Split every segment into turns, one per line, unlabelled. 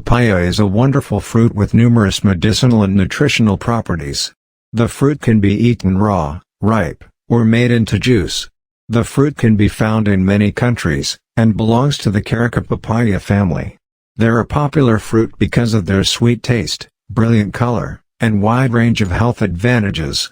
Papaya is a wonderful fruit with numerous medicinal and nutritional properties. The fruit can be eaten raw, ripe, or made into juice. The fruit can be found in many countries, and belongs to the Carica papaya family. They're a popular fruit because of their sweet taste, brilliant color, and wide range of health advantages.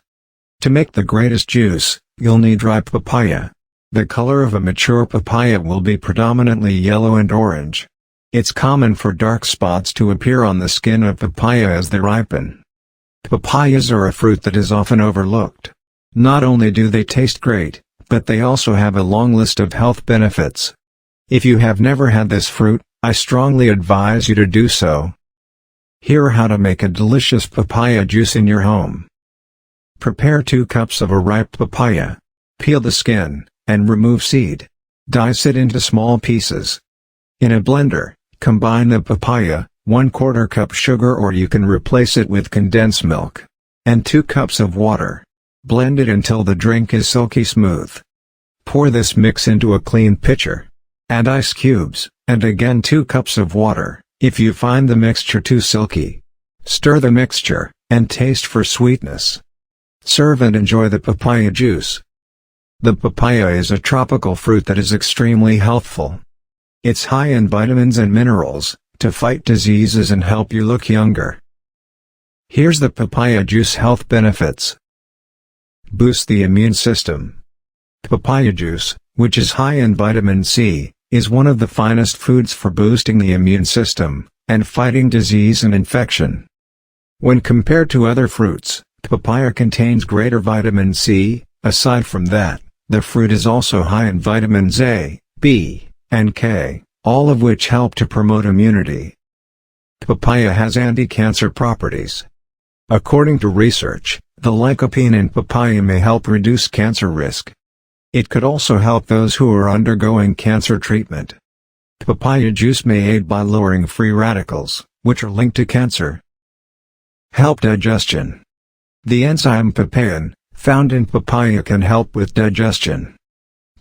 To make the greatest juice, you'll need ripe papaya. The color of a mature papaya will be predominantly yellow and orange. It's common for dark spots to appear on the skin of papaya as they ripen. Papayas are a fruit that is often overlooked. Not only do they taste great, but they also have a long list of health benefits. If you have never had this fruit, I strongly advise you to do so. Here are how to make a delicious papaya juice in your home. Prepare 2 cups of a ripe papaya. Peel the skin, and remove seed. Dice it into small pieces. In a blender, combine the papaya, 1/4 cup sugar, or you can replace it with condensed milk, and 2 cups of water. Blend it until the drink is silky smooth. Pour this mix into a clean pitcher. Add ice cubes, and again 2 cups of water, if you find the mixture too silky. Stir the mixture, and taste for sweetness. Serve and enjoy the papaya juice. The papaya is a tropical fruit that is extremely healthful. It's high in vitamins and minerals, to fight diseases and help you look younger. Here's the papaya juice health benefits. Boost the immune system. Papaya juice, which is high in vitamin C, is one of the finest foods for boosting the immune system, and fighting disease and infection. When compared to other fruits, papaya contains greater vitamin C. Aside from that, the fruit is also high in vitamins A, B, and K, all of which help to promote immunity. Papaya has anti-cancer properties. According to research, the lycopene in papaya may help reduce cancer risk. It could also help those who are undergoing cancer treatment. Papaya juice may aid by lowering free radicals, which are linked to cancer. Help digestion. The enzyme papain, found in papaya, can help with digestion.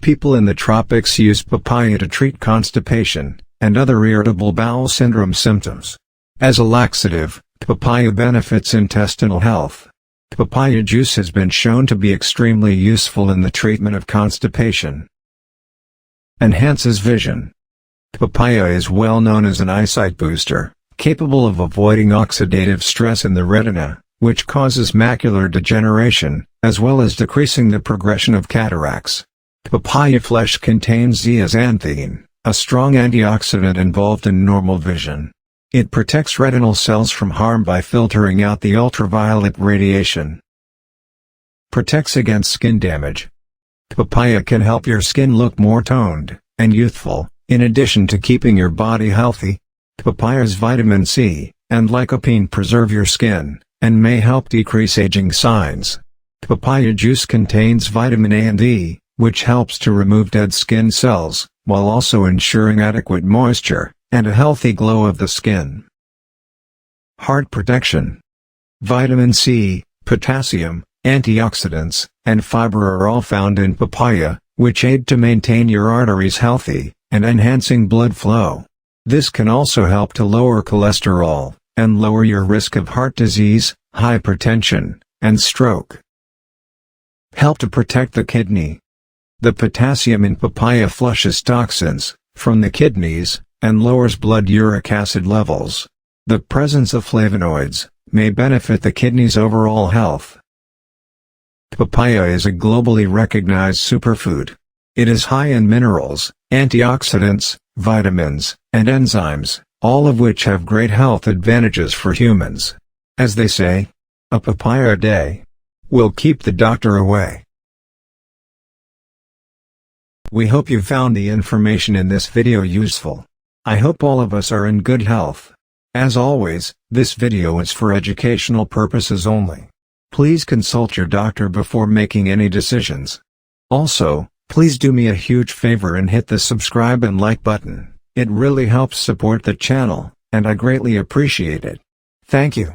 People in the tropics use papaya to treat constipation, and other irritable bowel syndrome symptoms. As a laxative, papaya benefits intestinal health. Papaya juice has been shown to be extremely useful in the treatment of constipation. Enhances vision. Papaya is well known as an eyesight booster, capable of avoiding oxidative stress in the retina, which causes macular degeneration, as well as decreasing the progression of cataracts. Papaya flesh contains zeaxanthin, a strong antioxidant involved in normal vision. It protects retinal cells from harm by filtering out the ultraviolet radiation. Protects against skin damage. Papaya can help your skin look more toned and youthful, in addition to keeping your body healthy. Papaya's vitamin C and lycopene preserve your skin, and may help decrease aging signs. Papaya juice contains vitamin A and E, which helps to remove dead skin cells, while also ensuring adequate moisture, and a healthy glow of the skin. Heart protection. Vitamin C, potassium, antioxidants, and fiber are all found in papaya, which aid to maintain your arteries healthy, and enhancing blood flow. This can also help to lower cholesterol, and lower your risk of heart disease, hypertension, and stroke. Help to protect the kidney. The potassium in papaya flushes toxins from the kidneys, and lowers blood uric acid levels. The presence of flavonoids may benefit the kidney's overall health. Papaya is a globally recognized superfood. It is high in minerals, antioxidants, vitamins, and enzymes, all of which have great health advantages for humans. As they say, a papaya a day will keep the doctor away. We hope you found the information in this video useful. I hope all of us are in good health. As always, this video is for educational purposes only. Please consult your doctor before making any decisions. Also, please do me a huge favor and hit the subscribe and like button. It really helps support the channel, and I greatly appreciate it. Thank you.